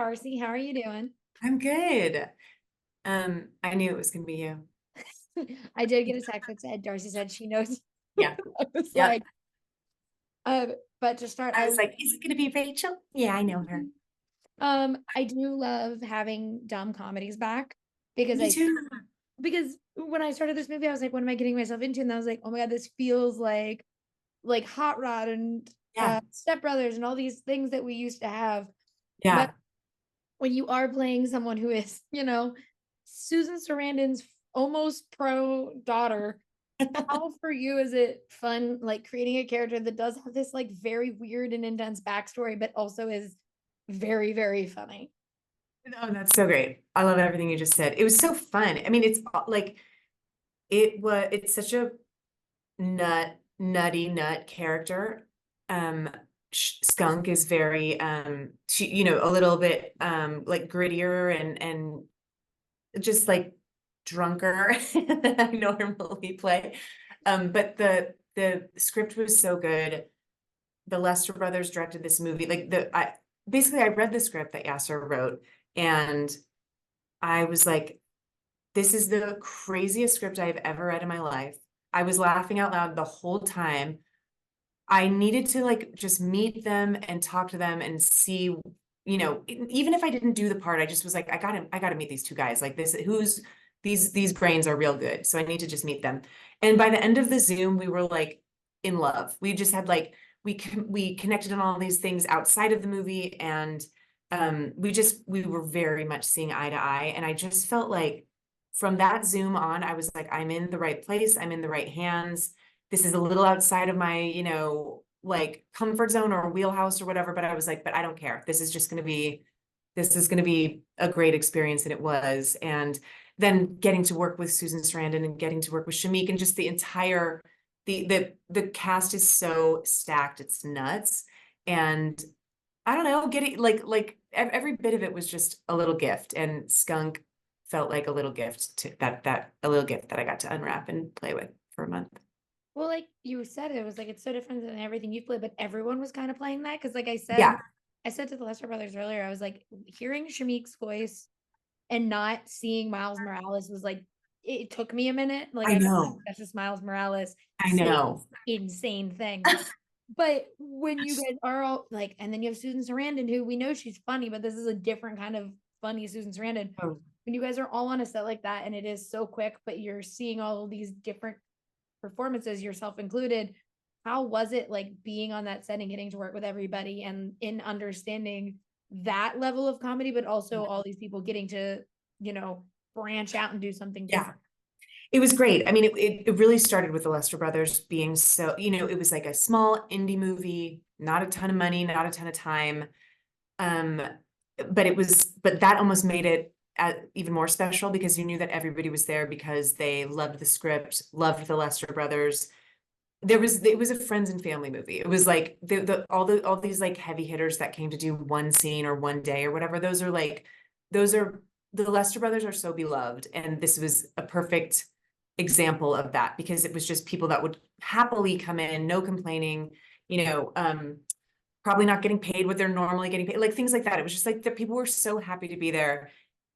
D'Arcy. How are you doing? I'm good. I knew it was gonna be you. I did get a text that said D'Arcy said she knows. Yeah. I was Yep. like, but to start, I was like, is it gonna be Rachel? Yeah, I know her. I do love having dumb comedies back because Me I too. because when I started this movie, I was like, what am I getting myself into? And I was like, oh my God, this feels like Hot Rod and Yeah. Step Brothers and all these things that we used to have. But Yeah. when you are playing someone who is, Susan Sarandon's almost pro daughter, how for you is it fun, like creating a character that does have this like very weird and intense backstory, but also is very, very funny? Oh, that's so great. I love everything you just said. It was so fun. I mean, it's like it's such a nutty nut character. Um, Skunk is very she, a little bit like grittier and just like drunker than I normally play. But the script was so good. The Lester brothers directed this movie. Like I read the script that Yasser wrote, and I was like, this is the craziest script I've ever read in my life. I was laughing out loud the whole time. I needed to like just meet them and talk to them and see, even if I didn't do the part, I just was like, I gotta meet these two guys. Like these brains are real good. So I need to just meet them. And by the end of the Zoom, we were like in love. We just had like, we connected on all these things outside of the movie. And we were very much seeing eye to eye. And I just felt like from that Zoom on, I was like, I'm in the right place. I'm in the right hands. This is a little outside of my, like comfort zone or wheelhouse or whatever, but I was like, but I don't care. This is going to be a great experience. And it was. And then getting to work with Susan Sarandon and getting to work with Shamik and just the entire, the cast is so stacked. It's nuts. And I don't know, getting like every bit of it was just a little gift, and Skunk felt like a little gift to that a little gift that I got to unwrap and play with for a month. Well, like you said, it was like it's so different than everything you've played, but everyone was kind of playing that because, like Yeah, I said to the Lester brothers earlier, I was like hearing Shamik's voice and not seeing Miles Morales was like it took me a minute. Like I I know. that's just Miles Morales I say know. insane things. But when you guys are all like, and then you have Susan Sarandon, who we know she's funny, but this is a different kind of funny Susan Sarandon. Oh, When you guys are all on a set like that, and it is so quick, but you're seeing all of these different performances, yourself included. How was it like being on that set and getting to work with everybody and in understanding that level of comedy, but also all these people getting to, you know, branch out and do something yeah. different? It was great. I mean, it really started with the Lester brothers being so, it was like a small indie movie, not a ton of money, not a ton of time. Um, but that almost made it even more special because you knew that everybody was there because they loved the script, loved the Lester brothers. It was a friends and family movie. It was like all these like heavy hitters that came to do one scene or one day or whatever. Those are the Lester brothers are so beloved, and this was a perfect example of that because it was just people that would happily come in, no complaining, you know, probably not getting paid what they're normally getting paid, like things like that. It was just like the people were so happy to be there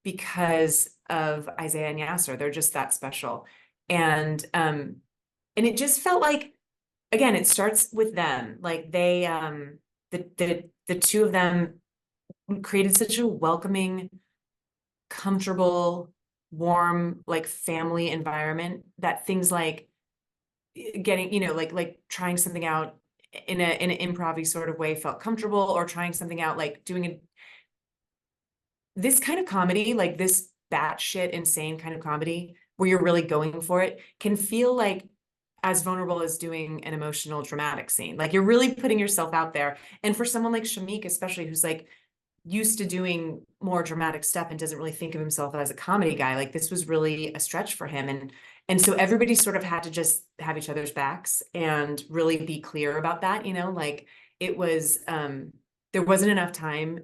because of Isaiah and Yasser. They're just that special. And it just felt like, again, it starts with them. Like the two of them created such a welcoming, comfortable, warm, like family environment that things like getting, like trying something out in an improv sort of way felt comfortable, or trying something out, like this kind of comedy, like this batshit insane kind of comedy where you're really going for it, can feel like as vulnerable as doing an emotional dramatic scene. Like you're really putting yourself out there. And for someone like Shamik, especially, who's like used to doing more dramatic stuff and doesn't really think of himself as a comedy guy, like this was really a stretch for him. And so everybody sort of had to just have each other's backs and really be clear about that, like it was there wasn't enough time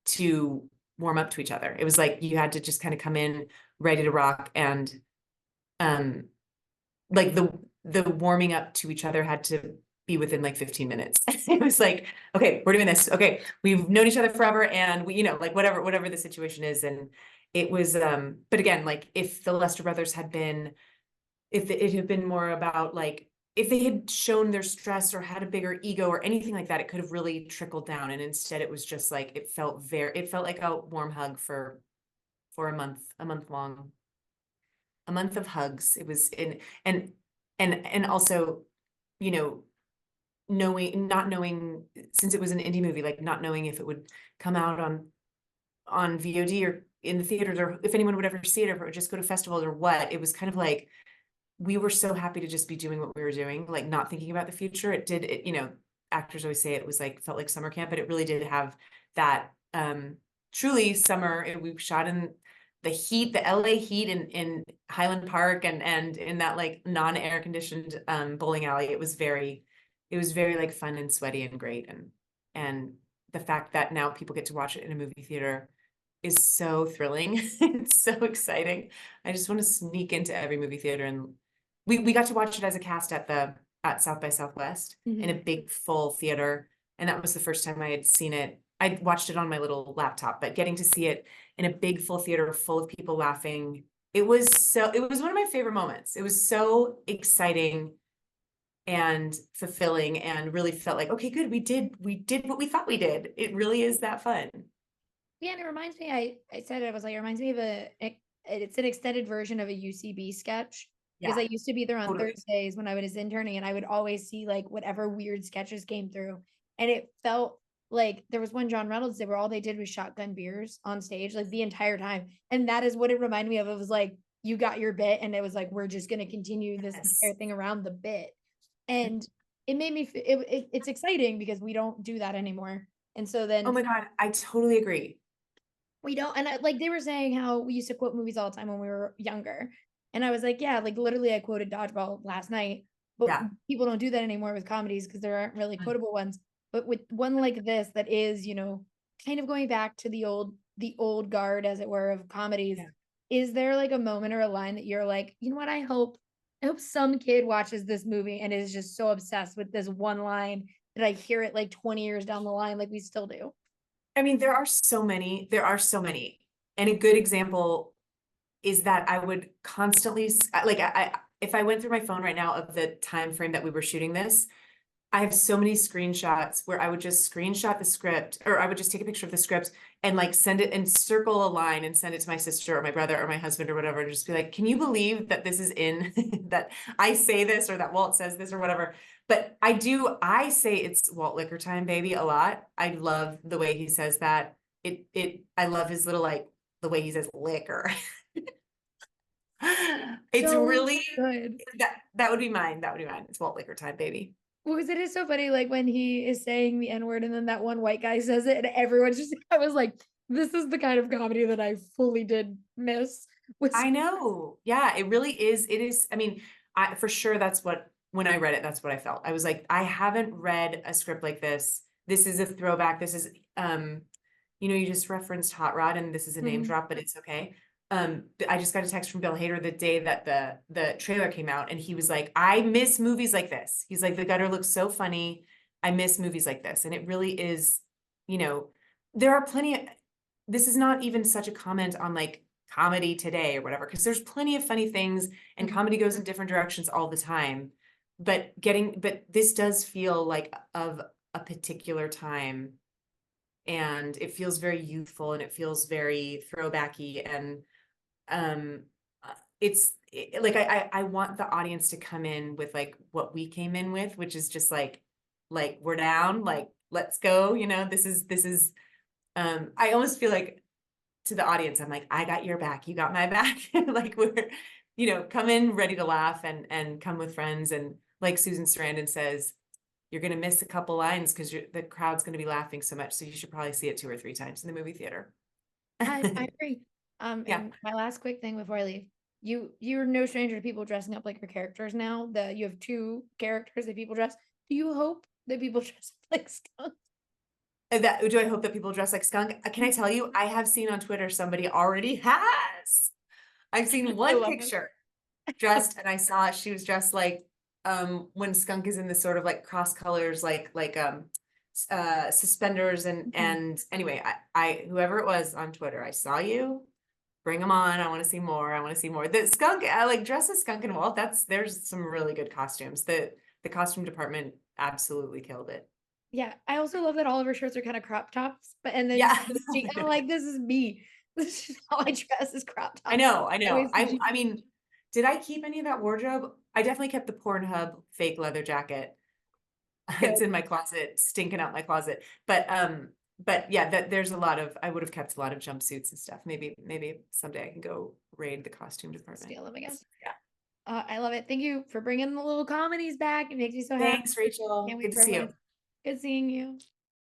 to warm up to each other. It was like you had to just kind of come in ready to rock. And like the warming up to each other had to be within like 15 minutes. It was like, okay, we're doing this. Okay, we've known each other forever, and we, like whatever the situation is. And it was, but again, like if the Lester brothers had been, if it had been more about like, if they had shown their stress or had a bigger ego or anything like that, it could have really trickled down. And instead it was just like, it felt like a warm hug for a month long, a month of hugs. It was in, and also, not knowing, since it was an indie movie, like not knowing if it would come out on VOD or in the theaters, or if anyone would ever see it, or if it would just go to festivals or what. It was kind of like, we were so happy to just be doing what we were doing, like not thinking about the future. Actors always say it was like, felt like summer camp, but it really did have that, truly summer. We shot in the heat, the LA heat in Highland Park, and in that like non-air conditioned, bowling alley. It was very like fun and sweaty and great. And the fact that now people get to watch it in a movie theater is so thrilling. It's so exciting. I just want to sneak into every movie theater, and we got to watch it as a cast at South by Southwest in a big full theater. And that was the first time I had seen it. I watched it on my little laptop, but getting to see it in a big full theater full of people laughing, it was one of my favorite moments. It was so exciting and fulfilling, and really felt like, okay, good, we did what we thought we did. It really is that fun. Yeah, and it reminds me, I said it was like, it reminds me of it's an extended version of a UCB sketch. Because Yeah, I used to be there on totally. Thursdays when I was interning, and I would always see like whatever weird sketches came through. And it felt like there was one John Reynolds did where all they did was shotgun beers on stage like the entire time. And that is what it reminded me of. It was like, you got your bit, and it was like, we're just gonna continue this Yes. entire thing around the bit. And it made me it's exciting because we don't do that anymore. And so Oh then my God, I totally agree. we don't, and like they were saying how we used to quote movies all the time when we were younger. And I was like, yeah, like literally I quoted Dodgeball last night, but Yeah. people don't do that anymore with comedies because there aren't really quotable ones. But with one like this that is, kind of going back to the old guard, as it were, of comedies, Yeah. is there like a moment or a line that you're like, you know what, I hope some kid watches this movie and is just so obsessed with this one line that I hear it like 20 years down the line, like we still do. I mean, there are so many. And a good example is that I would constantly, like, if I went through my phone right now of the time frame that we were shooting this, I have so many screenshots where I would just screenshot the script, or I would just take a picture of the script and like send it and circle a line and send it to my sister or my brother or my husband or whatever, and just be like, can you believe that this is in that I say this, or that Walt says this, or whatever. But I say it's Walt liquor time, baby, a lot. I love the way he says that. I love his little, like, the way he says liquor. It's So really, good. that would be mine. It's Walt liquor time, baby. Well, because it is so funny, like when he is saying the N-word and then that one white guy says it, and everyone's just, I was like, this is the kind of comedy that I fully did miss. Was I know. Yeah, it really is. It is. I mean, for sure, when I read it, that's what I felt. I was like, I haven't read a script like this. This is a throwback. This is, you just referenced Hot Rod, and this is a name Mhm. drop, but it's okay. I just got a text from Bill Hader the day that the trailer came out, and he was like, I miss movies like this. He's like, The Gutter looks so funny. I miss movies like this. And it really is, there are plenty of, this is not even such a comment on like comedy today or whatever, because there's plenty of funny things, and Mhm. comedy goes in different directions all the time. But this does feel like of a particular time, and it feels very youthful, and it feels very throwbacky, and like I want the audience to come in with like what we came in with, which is just like we're down, like let's go, this is I almost feel like, to the audience, I'm like, I got your back, you got my back. Like we're, come in ready to laugh, and come with friends. And like Susan Sarandon says, you're gonna miss a couple lines because the crowd's gonna be laughing so much. So you should probably see it 2 or 3 times in the movie theater. I agree. Yeah. And my last quick thing before I leave, you're no stranger to people dressing up like your characters now. That you have two characters that people dress. Do you hope that people dress up like skunks? Do I hope that people dress like skunk? Can I tell you, I have seen on Twitter somebody already has. I've seen I one love it. picture dressed, and I saw she was dressed like when Skunk is in this sort of like cross colors, suspenders and anyway, I whoever it was on Twitter, I saw you. Bring them on. I want to see more. I want to see more. The Skunk, I like dress as Skunk and Wolf. There's some really good costumes. The costume department absolutely killed it. Yeah, I also love that all of her shirts are kind of crop tops, but and then Yeah. I'm like, this is me. This is how I dress, is crop tops. I know. Always see I mean, did I keep any of that wardrobe? I definitely kept the Pornhub fake leather jacket. It's in my closet, stinking out my closet. But yeah, there's a lot of, I would have kept a lot of jumpsuits and stuff. Maybe someday I can go raid the costume department. steal them again. Yeah. I love it. Thank you for bringing the little comedies back. It makes me so happy. Thanks, Rachel. Can't wait Good to for see you. everyone. Good seeing you.